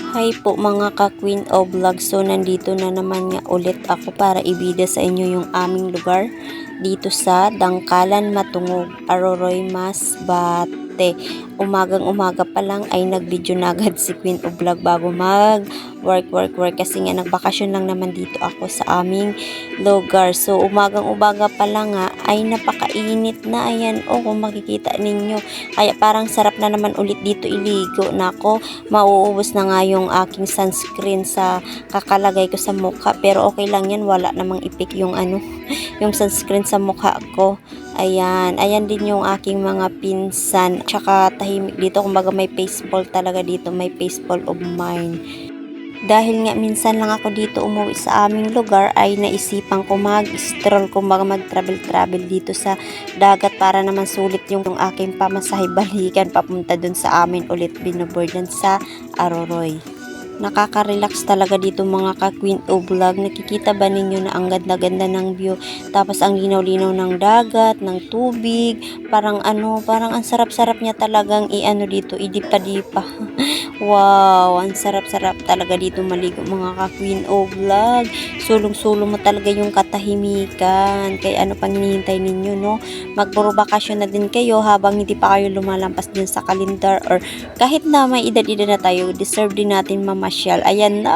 Hi po mga ka-Queen of Vlog. So nandito na naman nga ulit ako para ibida sa inyo yung aming lugar dito sa Dangkalan, Matungog, Aroroy, Masbate. Umagang-umaga pa lang ay nag-video na agad si Queen of Vlog bago work kasi nga nagbakasyon lang naman dito ako sa aming lugar. So umagang-umaga pa lang nga ay napakainit na, ayan kung makikita ninyo. Kaya parang sarap na naman ulit dito iligo. Nako, mauubos na nga yung aking sunscreen sa kakalagay ko sa mukha, pero okay lang yan, wala namang ipik yung yung sunscreen sa mukha ko. Ayan din yung aking mga pinsan, tsaka tahimik dito, kumbaga may baseball talaga dito, may baseball of mine. Dahil nga minsan lang ako dito umuwi sa aming lugar, ay naisipan ko mag-stroll, kumbaga mag-travel dito sa dagat para naman sulit yung aking pamasahe balikan papunta dun sa amin ulit binoboardan sa Aroroy. Nakaka-relax talaga dito mga ka-Queen of Vlog. Nakikita ba ninyo na ang ganda-ganda ng view? Tapos ang linaw-linaw ng dagat, ng tubig. Parang parang ang sarap-sarap niya talagang dito, idipa-dipa. Wow, ang sarap-sarap talaga dito maligo mga ka-Queen of Vlog. Sulong-sulong mo talaga yung katahimikan. Kaya ano pang hinihintay ninyo, no? Magpuro bakasyon na din kayo habang hindi pa kayo lumalampas din sa kalendar, or kahit na may edad-edad na tayo, deserve din natin mamasyal. Ayan na.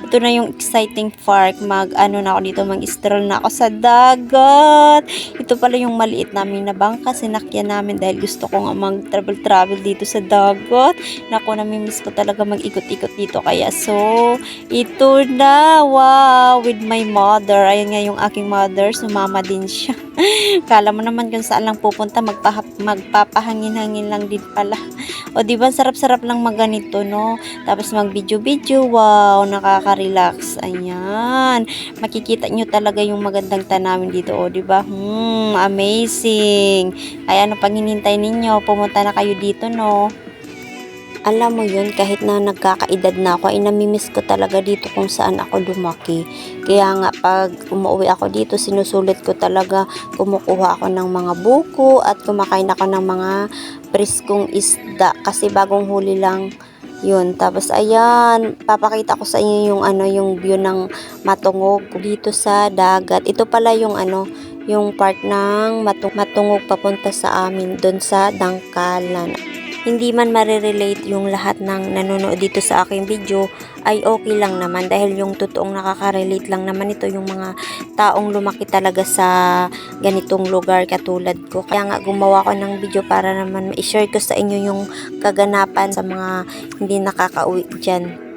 Ito na yung exciting park. Na ako dito, mag-stroll na ako sa dagat. Ito pala yung maliit namin na bangka, sinakyan namin dahil gusto ko nga mag-travel dito sa dagat. Naku, namimiss ko talaga mag-ikot-ikot dito. Kaya ito na. Wow, with my mother. Ayan nga yung aking mother, sumama din siya. Kala mo naman kung saan lang pupunta, magpapahangin-hangin lang din pala. O diba, sarap-sarap lang maganito, no? Tapos mag-video-video, wow, nakaka-relax. Ayan, makikita nyo talaga yung magandang tanawin dito, o diba? Amazing. Kaya ano pang hinintay ninyo? Pumunta na kayo dito, no? Alam mo yun, kahit na nagkakaedad na ako, ay namimiss ko talaga dito kung saan ako lumaki. Kaya nga pag umuwi ako dito, sinusulit ko talaga, kumukuha ako ng mga buko at kumakain ako ng mga preskong isda kasi bagong huli lang yun. Tapos ayan, papakita ko sa inyo yung yung view ng Matungog dito sa dagat. Ito pala yung yung part ng Matungog papunta sa amin doon sa Dangkalan. Hindi man marirelate yung lahat ng nanonood dito sa aking video, ay okay lang naman dahil yung totoong nakaka-relate lang naman ito yung mga taong lumaki talaga sa ganitong lugar katulad ko. Kaya nga gumawa ko ng video para naman ma-share ko sa inyo yung kaganapan sa mga hindi nakakauwi dyan.